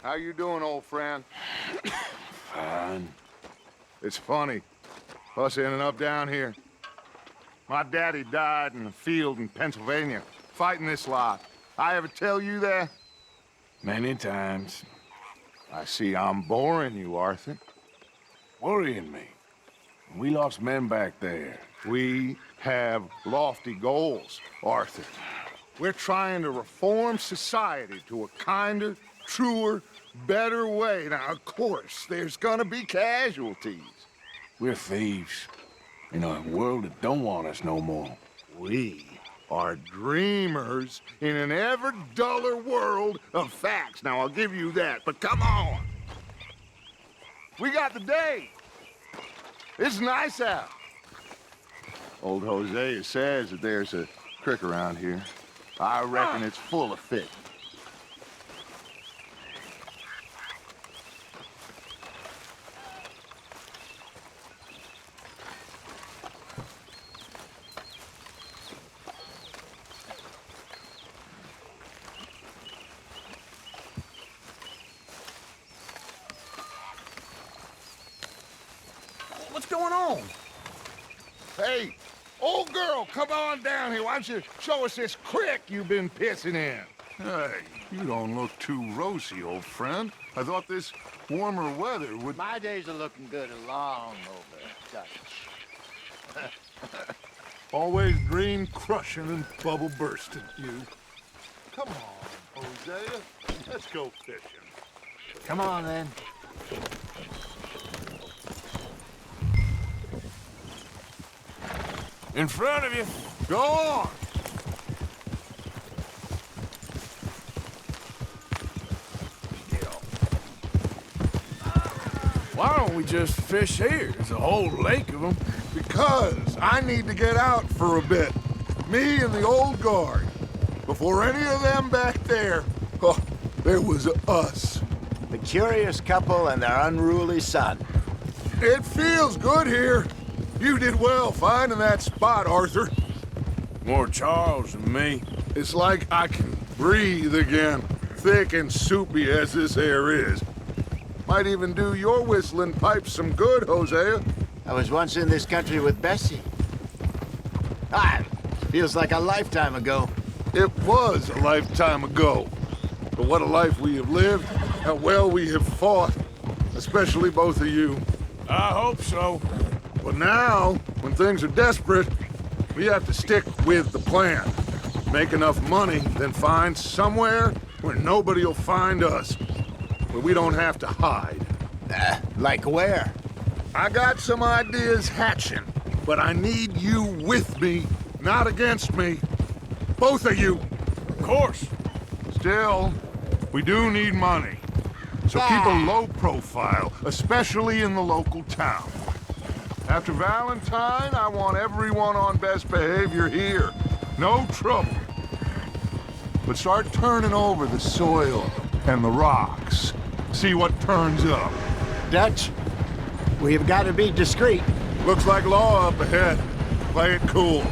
How you doing, old friend? Fine. It's funny, us ending up down here. My daddy died in a field in Pennsylvania, fighting this lot. I ever tell you that? Many times. I see I'm boring you, Arthur. Worrying me. We lost men back there. We have lofty goals, Arthur. We're trying to reform society to a kinder, truer, better way. Now, of course, there's gonna be casualties. We're thieves. In a world that don't want us no more. We are dreamers in an ever duller world of facts. Now, I'll give you that, but come on. We got the day. It's nice out. Old Hosea says that there's a creek around here. I reckon it's full of fish. What's going on? Hey, old girl, come on down here. Why don't you show us this creek you've been pissing in? Hey, you don't look too rosy, old friend. I thought this warmer weather would... My days are looking good along over Dutch. Always dream crushing and bubble bursting, you. Come on, Hosea. Let's go fishing. Come on, then. In front of you. Go on. Why don't we just fish here? There's a whole lake of them. Because I need to get out for a bit. Me and the old guard. Before any of them back there, oh, there was us. The curious couple and their unruly son. It feels good here. You did well finding that spot, Arthur. More Charles than me. It's like I can breathe again, thick and soupy as this air is. Might even do your whistling pipes some good, Hosea. I was once in this country with Bessie. Feels like a lifetime ago. It was a lifetime ago. But what a life we have lived, how well we have fought. Especially both of you. I hope so. But now, when things are desperate, we have to stick with the plan. Make enough money, then find somewhere where nobody will find us. Where we don't have to hide. Like where? I got some ideas hatching, but I need you with me, not against me. Both of you. Of course. Still, we do need money. So keep a low profile, especially in the local town. After Valentine, I want everyone on best behavior here. No trouble. But start turning over the soil and the rocks. See what turns up. Dutch, we've got to be discreet. Looks like law up ahead. Play it cool.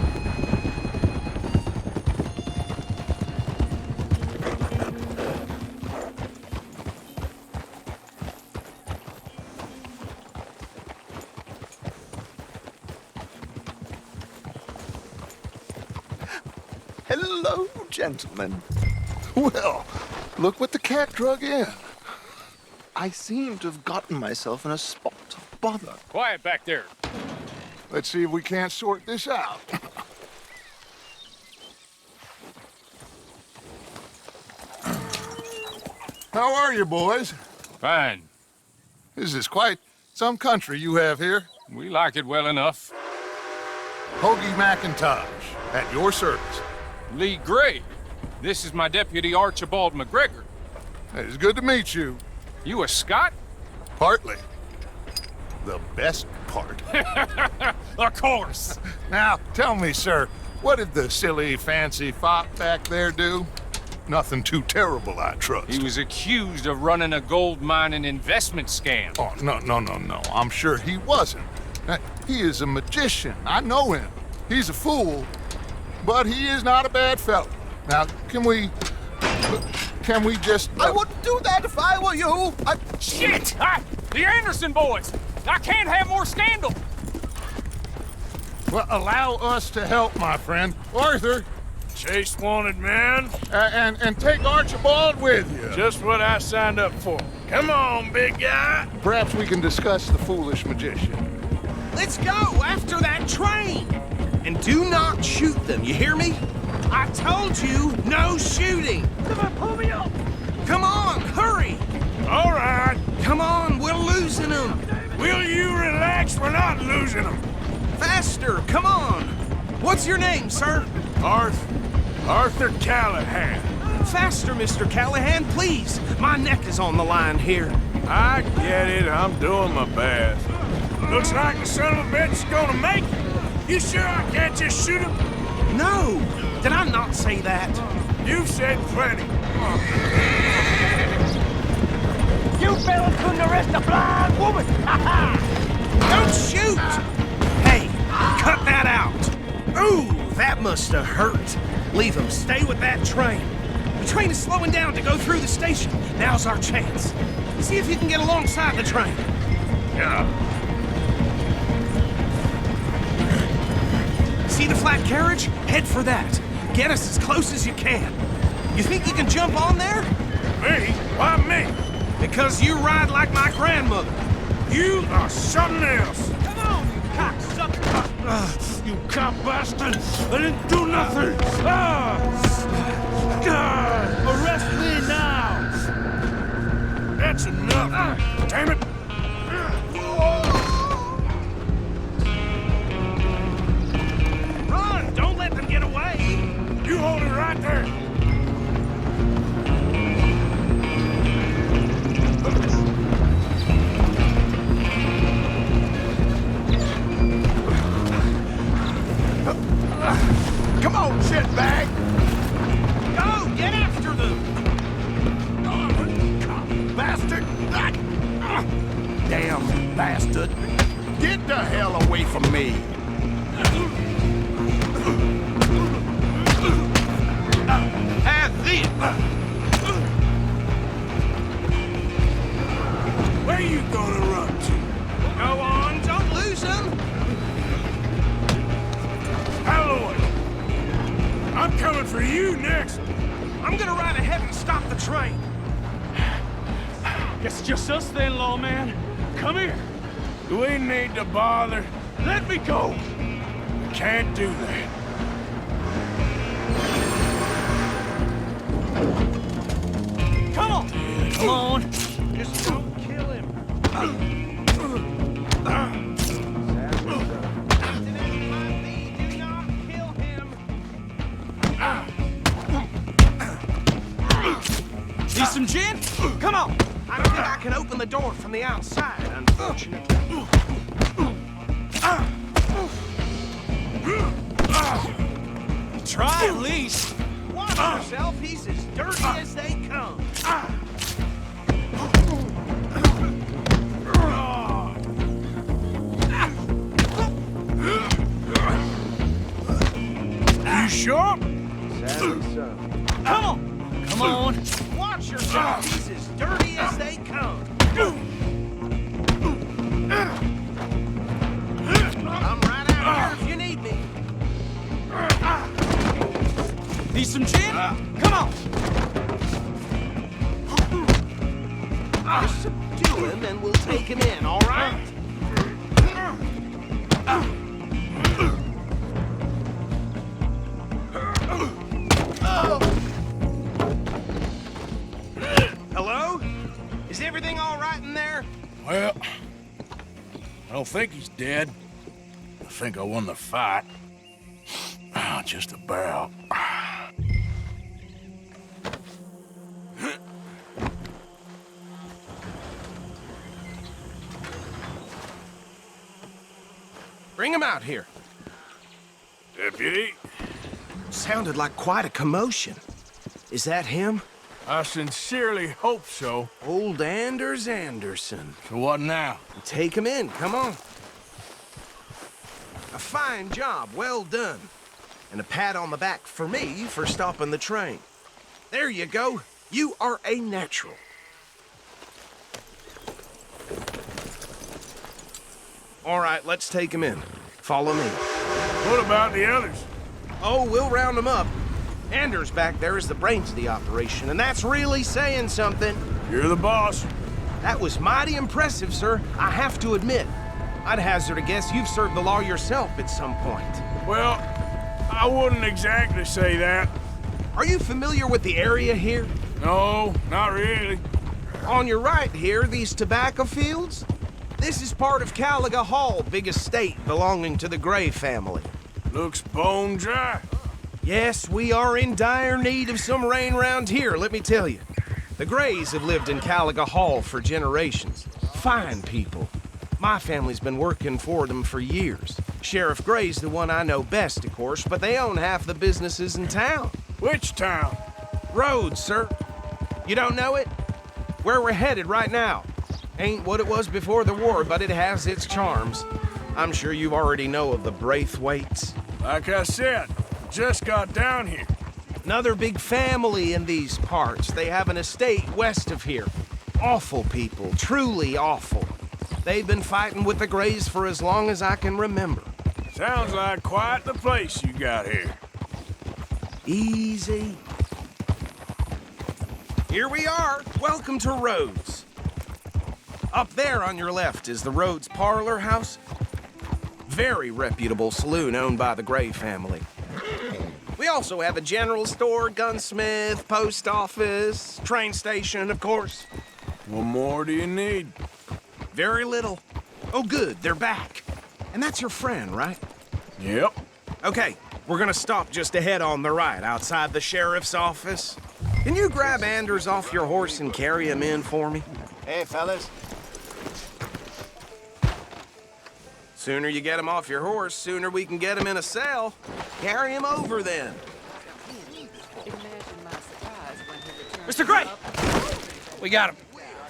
Hello, gentlemen. Well, look what the cat drug in. I seem to have gotten myself in a spot of bother. Quiet back there. Let's see if we can't sort this out. How are you, boys? Fine. This is quite some country you have here. We like it well enough. Hoagie McIntosh, at your service. Lee Gray. This is my deputy Archibald McGregor. It's good to meet you. You a Scot? Partly. The best part. Of course. Now, tell me, sir, what did the silly, fancy fop back there do? Nothing too terrible, I trust. He was accused of running a gold mining investment scam. Oh, no. I'm sure he wasn't. He is a magician. I know him. He's a fool, but he is not a bad fellow. Now, can we can we just... I wouldn't do that if I were you. Shit! The Anderson boys! I can't have more scandal! Well, allow us to help, my friend. Arthur, Chase wanted man. and take Archibald with you. Just what I signed up for. Come on, big guy. Perhaps we can discuss the foolish magician. Let's go after that train! And do not shoot them, you hear me? I told you, no shooting! Come on, pull me up! Come on, hurry! All right. Come on, we're losing them! Will you relax? We're not losing them. Faster, come on! What's your name, sir? Arthur Callahan. Faster, Mr. Callahan, please! My neck is on the line here. I get it. I'm doing my best. Looks like the son of a bitch is gonna make it. You sure I can't just shoot him? No! Did I not say that? You've said plenty. You fellas couldn't arrest a blind woman! Don't shoot! Hey, cut that out! Ooh, that must have hurt. Leave him. Stay with that train. The train is slowing down to go through the station. Now's our chance. See if you can get alongside the train. Yeah. See the flat carriage? Head for that. Get us as close as you can. You think you can jump on there? Me? Why me? Because you ride like my grandmother. You are something else. Come on, you cocksucker! You cop bastard! I didn't do nothing! Arrest me now! That's enough! Damn it! Run! Don't let them get away! You hold it right there! Come on, shitbag! Go! Get after them! Bastard! Damn bastard! Get the hell away from me! Have this! Where you gonna run to? Go on, don't lose them! Alloy! I'm coming for you next! I'm gonna ride ahead and stop the train. Guess it's just us then, lawman. Come here. Do we need to bother? Let me go. Can't do that. Come on. Come on. Just don't kill him. Do not kill him. Need some gin? Come on. I don't think I can open the door from the outside, unfortunately. Try at least. Watch yourself, he's as dirty as they come. You sure? Come on. Come on. Watch yourself, he's as dirty as they come. I'm right out here if you need me. Need some gin? Come on. Just subdue him and we'll take him in, all right? Hello? Is everything all right in there? Well, I don't think he's dead. I think I won the fight. Just about. Bring him out here. Deputy, Sounded like quite a commotion. Is that him? I sincerely hope so. Old Anders Anderson. So what now? Take him in, come on. A fine job, well done. And a pat on the back for me for stopping the train. There you go. You are a natural. All right, let's take him in. Follow me. What about the others? Oh, we'll round them up. Anders back there is the brains of the operation, and that's really saying something. You're the boss. That was mighty impressive, sir. I have to admit. I'd hazard a guess you've served the law yourself at some point. Well, I wouldn't exactly say that. Are you familiar with the area here? No, not really. On your right here, these tobacco fields? This is part of Caliga Hall, big estate belonging to the Gray family. Looks bone dry. Yes, we are in dire need of some rain round here, let me tell you. The Grays have lived in Caliga Hall for generations. Fine people. My family's been working for them for years. Sheriff Gray's the one I know best, of course, but they own half the businesses in town. Which town? Rhodes, sir. You don't know it? Where we're headed right now. Ain't what it was before the war, but it has its charms. I'm sure you already know of the Braithwaites. Like I said, just got down here. Another big family in these parts. They have an estate west of here. Awful people, truly awful. They've been fighting with the Grays for as long as I can remember. Sounds like quite the place you got here. Easy. Here we are. Welcome to Rhodes. Up there on your left is the Rhodes Parlor House. Very reputable saloon owned by the Gray family. We also have a general store, gunsmith, post office, train station, of course. What more do you need? Very little. Oh, good, they're back. And that's your friend, right? Yep. Okay, we're gonna stop just ahead on the right, outside the sheriff's office. Can you grab Anders off your horse and carry him in for me? Hey, fellas. Sooner you get him off your horse, sooner we can get him in a cell. Carry him over, then. Mr. Gray! We got him.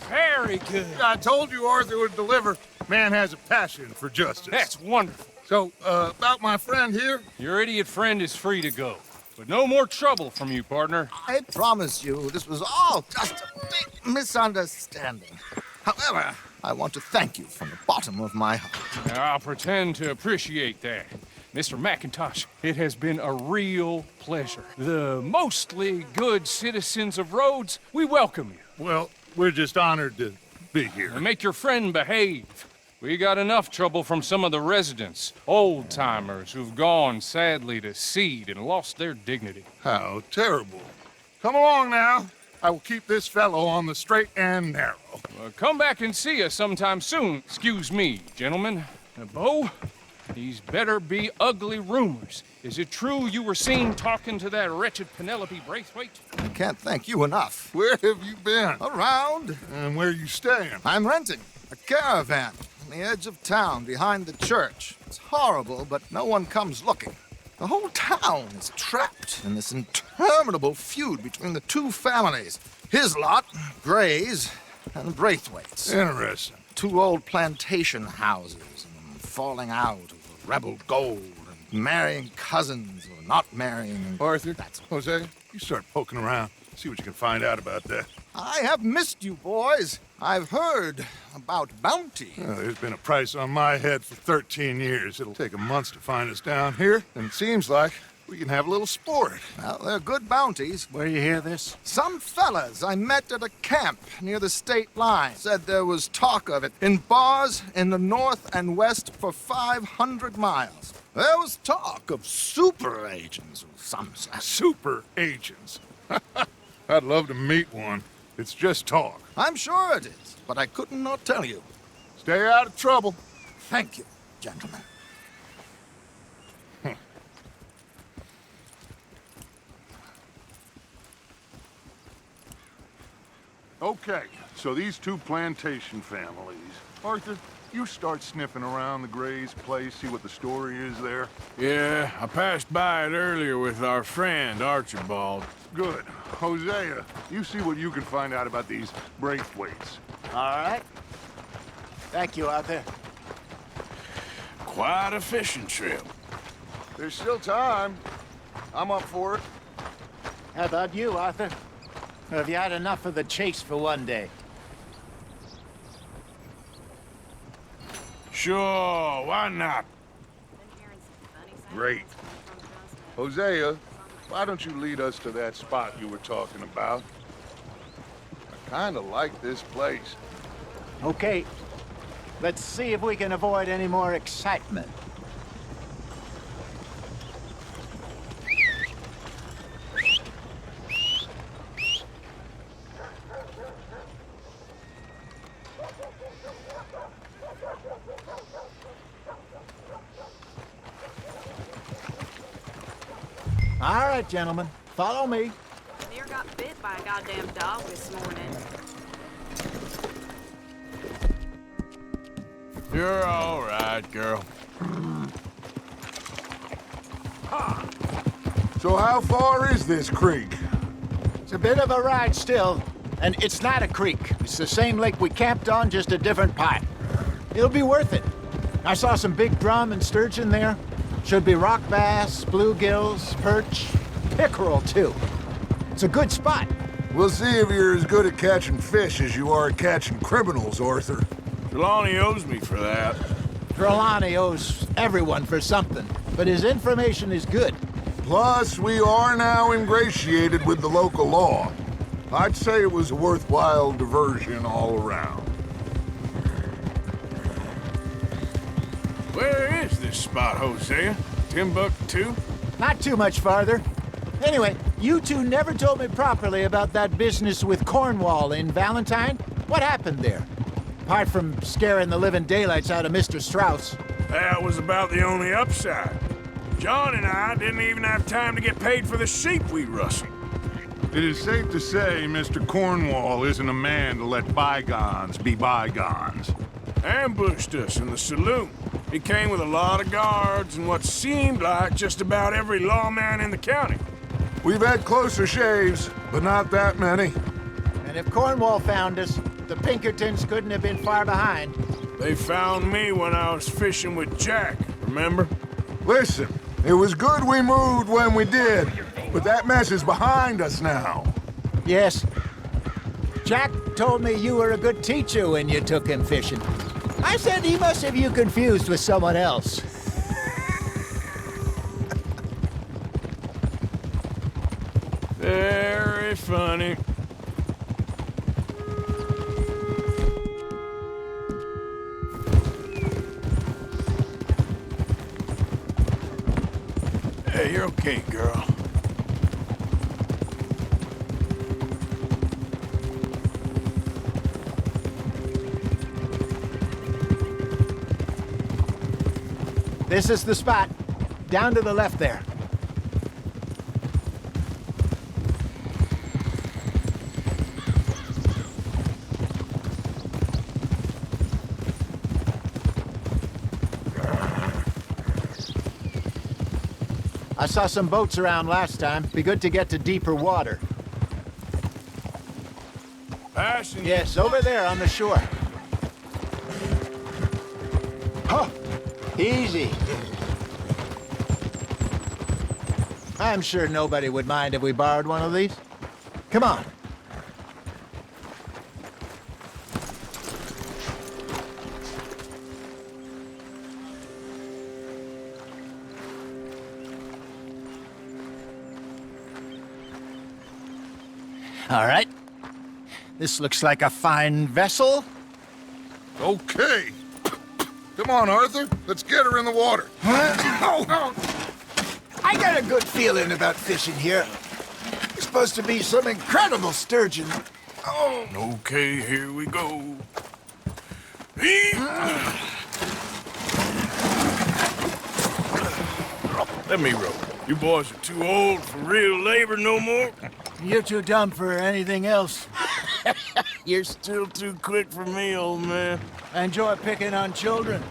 Very good. I told you Arthur would deliver. Man has a passion for justice. That's wonderful. So, about my friend here? Your idiot friend is free to go. But no more trouble from you, partner. I promise you this was all just a big misunderstanding. However, I want to thank you from the bottom of my heart. I'll pretend to appreciate that. Mr. McIntosh, it has been a real pleasure. The mostly good citizens of Rhodes, we welcome you. Well, we're just honored to be here. And make your friend behave. We got enough trouble from some of the residents, old-timers who've gone, sadly, to seed and lost their dignity. How terrible. Come along now. I will keep this fellow on the straight and narrow. Come back and see us sometime soon. Excuse me, gentlemen. Bo, these better be ugly rumors. Is it true you were seen talking to that wretched Penelope Braithwaite? I can't thank you enough. Where have you been? Around, And where you staying? I'm renting a caravan on the edge of town behind the church. It's horrible, but no one comes looking. The whole town is trapped in this interminable feud between the two families. His lot, Gray's, and Braithwaite's. Interesting. Two old plantation houses, and falling out over rebel gold, and marrying cousins or not marrying. Arthur, Hosea, you start poking around. See what you can find out about that. I have missed you, boys. I've heard about bounty. Well, there's been a price on my head for 13 years. It'll take 'em months to find us down here, and it seems like we can have a little sport. Well, they're good bounties. Where you hear this? Some fellas I met at a camp near the state line said there was talk of it in bars in the north and west for 500 miles. There was talk of super agents of some sort. Super agents. I'd love to meet one. It's just talk. I'm sure it is, but I couldn't not tell you. Stay out of trouble. Thank you, gentlemen. Okay, so these two plantation families. Arthur, you start sniffing around the Gray's place, see what the story is there. Yeah, I passed by it earlier with our friend, Archibald. Good. Hosea, you see what you can find out about these Braithwaites. All right. Thank you, Arthur. Quite a fishing trip. There's still time. I'm up for it. How about you, Arthur? Or have you had enough of the chase for one day? Sure, why not? Great. Hosea, why don't you lead us to that spot you were talking about? I kinda like this place. Okay. Let's see if we can avoid any more excitement. All right, gentlemen, follow me. Near got bit by a goddamn dog this morning. You're all right, girl. So how far is this creek? It's a bit of a ride still, and it's not a creek. It's the same lake we camped on, just a different part. It'll be worth it. I saw some big drum and sturgeon there. Should be rock bass, bluegills, perch, pickerel too. It's a good spot. We'll see if you're as good at catching fish as you are at catching criminals, Arthur. Trelawney owes me for that. Trelawney owes everyone for something, but his information is good. Plus, we are now ingratiated with the local law. I'd say it was a worthwhile diversion all around. Where is this spot, Hosea? Timbuktu? Not too much farther. Anyway, you two never told me properly about that business with Cornwall in Valentine. What happened there? Apart from scaring the living daylights out of Mr. Strauss. That was about the only upside. John and I didn't even have time to get paid for the sheep we rustled. It is safe to say Mr. Cornwall isn't a man to let bygones be bygones. Ambushed us in the saloon. He came with a lot of guards and what seemed like just about every lawman in the county. We've had closer shaves, but not that many. And if Cornwall found us, the Pinkertons couldn't have been far behind. They found me when I was fishing with Jack, remember? Listen, it was good we moved when we did, but that mess is behind us now. Yes. Jack told me you were a good teacher when you took him fishing. I said he must have you confused with someone else. Very funny. Hey, you're okay, girl. This is the spot. Down to the left there. I saw some boats around last time. Be good to get to deeper water. Passing. Yes, over there on the shore. Huh. Easy. I'm sure nobody would mind if we borrowed one of these. Come on. All right. This looks like a fine vessel. Okay. Come on, Arthur. Let's get her in the water. Oh. I got a good feeling about fishing here. There's supposed to be some incredible sturgeon. Oh. Okay, here we go. Let me row. You boys are too old for real labor no more. You're too dumb for anything else. You're still too quick for me, old man. I enjoy picking on children.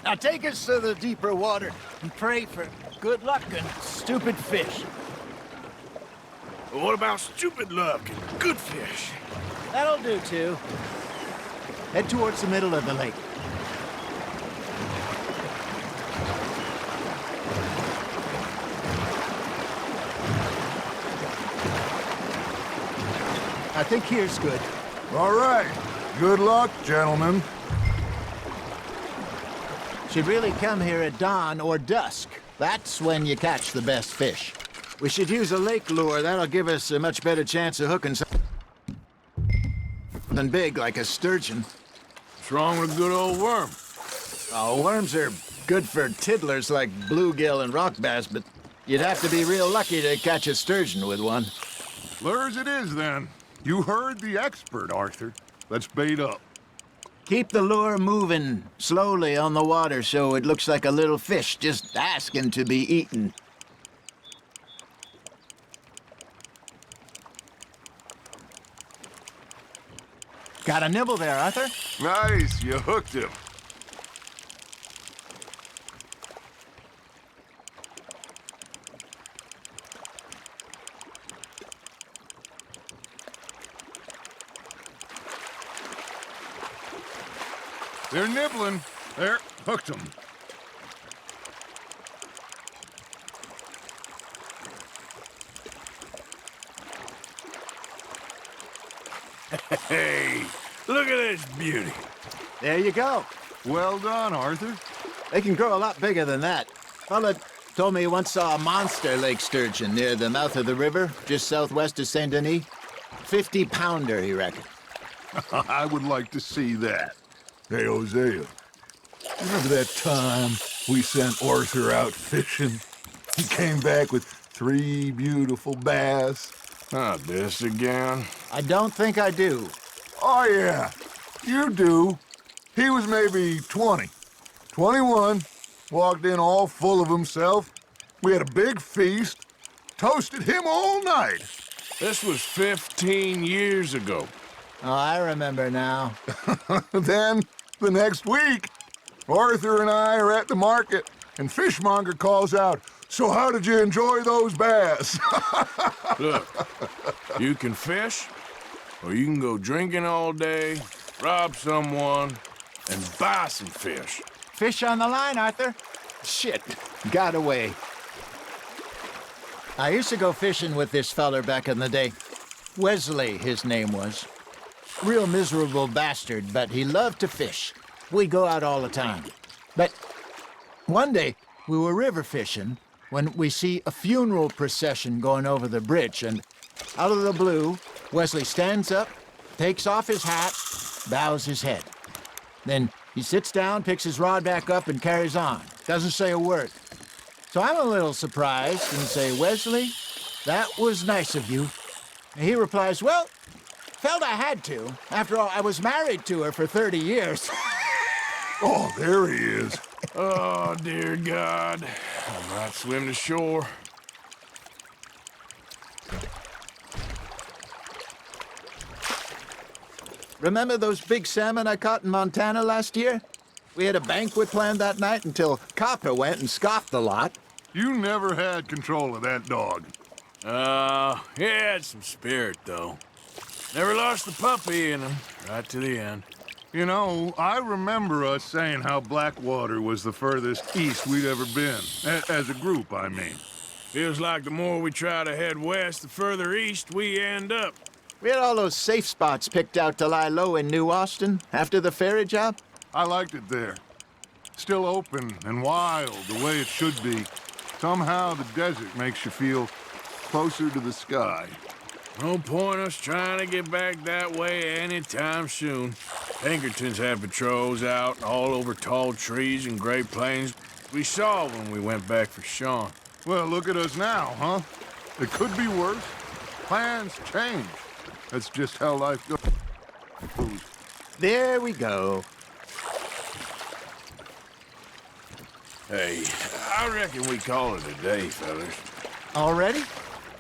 Now take us to the deeper water and pray for good luck and stupid fish. But what about stupid luck and good fish? That'll do, too. Head towards the middle of the lake. I think here's good. All right. Good luck, gentlemen. Should really come here at dawn or dusk. That's when you catch the best fish. We should use a lake lure. That'll give us a much better chance of hooking something big like a sturgeon. What's wrong with a good old worm? Oh, worms are good for tiddlers like bluegill and rock bass, but you'd have to be real lucky to catch a sturgeon with one. Lures it is, then. You heard the expert, Arthur. Let's bait up. Keep the lure moving slowly on the water so it looks like a little fish just asking to be eaten. Got a nibble there, Arthur? Nice, you hooked him. They're nibbling. There, hooked them. Hey, look at this beauty. There you go. Well done, Arthur. They can grow a lot bigger than that. Fella told me he once saw a monster lake sturgeon near the mouth of the river, just southwest of Saint Denis. 50-pounder, he reckoned. I would like to see that. Hey, Hosea. Remember that time we sent Arthur out fishing? He came back with 3 beautiful bass. Not this again. I don't think I do. Oh, yeah. You do. He was maybe 20. 21. Walked in all full of himself. We had a big feast. Toasted him all night. This was 15 years ago. Oh, I remember now. Then, the next week, Arthur and I are at the market, and Fishmonger calls out, "So how did you enjoy those bass?" Look, you can fish, or you can go drinking all day, rob someone, and buy some fish. Fish on the line, Arthur. Shit, got away. I used to go fishing with this feller back in the day. Wesley, his name was. Real miserable bastard, but he loved to fish. We go out all the time. But one day, we were river fishing when we see a funeral procession going over the bridge, and out of the blue, Wesley stands up, takes off his hat, bows his head. Then he sits down, picks his rod back up, and carries on. Doesn't say a word. So I'm a little surprised and say, "Wesley, that was nice of you." And he replies, "Well, felt I had to. After all, I was married to her for 30 years. Oh, there he is. Oh, dear God. I might swim to shore. Remember those big salmon I caught in Montana last year? We had a banquet planned that night until Copper went and scoffed the lot. You never had control of that dog. He had some spirit, though. Never lost the puppy in him, right to the end. You know, I remember us saying how Blackwater was the furthest east we'd ever been. As a group, I mean. Feels like the more we try to head west, the further east we end up. We had all those safe spots picked out to lie low in New Austin after the ferry job. I liked it there. Still open and wild, the way it should be. Somehow the desert makes you feel closer to the sky. No point us trying to get back that way anytime soon. Pinkertons had patrols out all over tall trees and Great Plains. We saw when we went back for Sean. Well, look at us now, huh? It could be worse. Plans change. That's just how life goes. There we go. Hey, I reckon we call it a day, fellas. Already?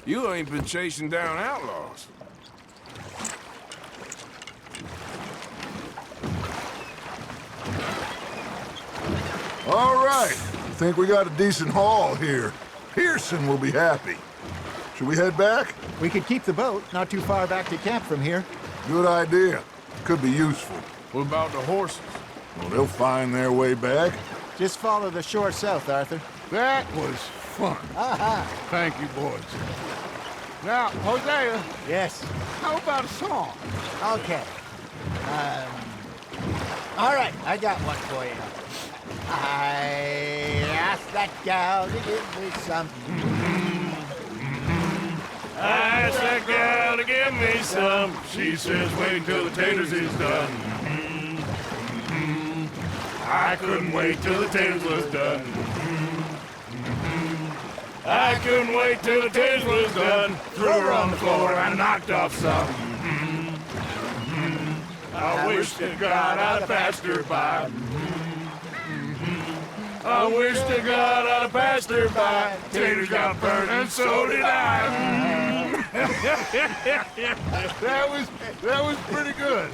You ain't been chasing down outlaws. All right. Think we got a decent haul here. Pearson will be happy. Should we head back? We could keep the boat not too far back to camp from here. Good idea. Could be useful. What about the horses? Well, they'll find their way back. Just follow the shore south, Arthur. That was fun. Aha! Thank you, boys. Now, Hosea, Yes. how about a song? Okay. All right, I got one for you. I asked that gal to give me some. I asked that gal to give me some. She says, wait till the taters is done. I couldn't wait till the taters was done. I couldn't wait till the taters was done. Threw her on the floor and knocked off some. I wish to God I'd have passed her by. I wish to God I'd have passed her by. Taters got burned and so did I. That was pretty good.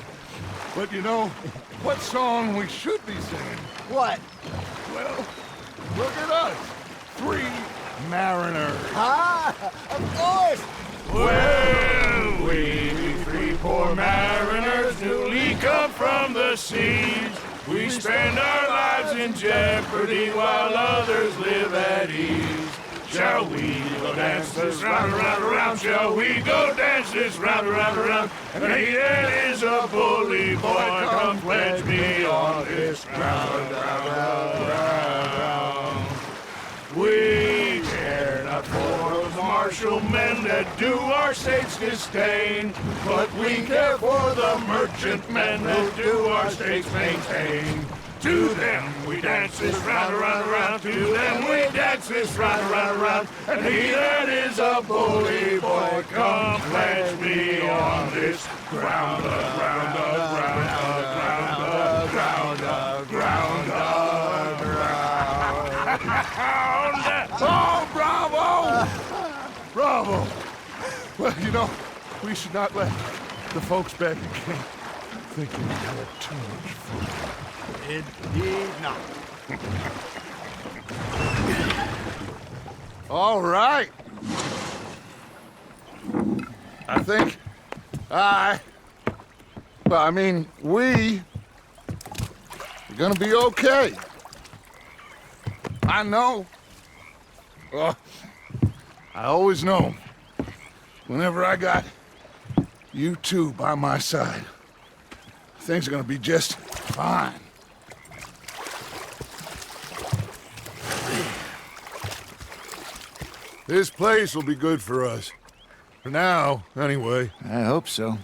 But you know, what song we should be singing? What? Well, look at us. 3 mariners. Ah, of course. Well, we 3 poor mariners newly come from the seas. We spend our lives in jeopardy while others live at ease. Shall we go dance this round, around, around? Shall we go dance this round, around, around? And he that is a bully boy, come pledge me on this ground, round. We care not for those martial men that do our states disdain, but we care for the merchant men that do our states maintain. To them we dance this round, around, around. To them we dance this round, around, around. And he that is a bully boy, come pledge me on this ground, ground, ground, ground, ground, ground, ground. Oh, bravo! Bravo! Well, you know, we should not let the folks back in camp think we had too much fun. Indeed not. All right. I think we are gonna be okay. I know. I always know. Whenever I got you two by my side, things are gonna be just fine. This place will be good for us. For now, anyway. I hope so.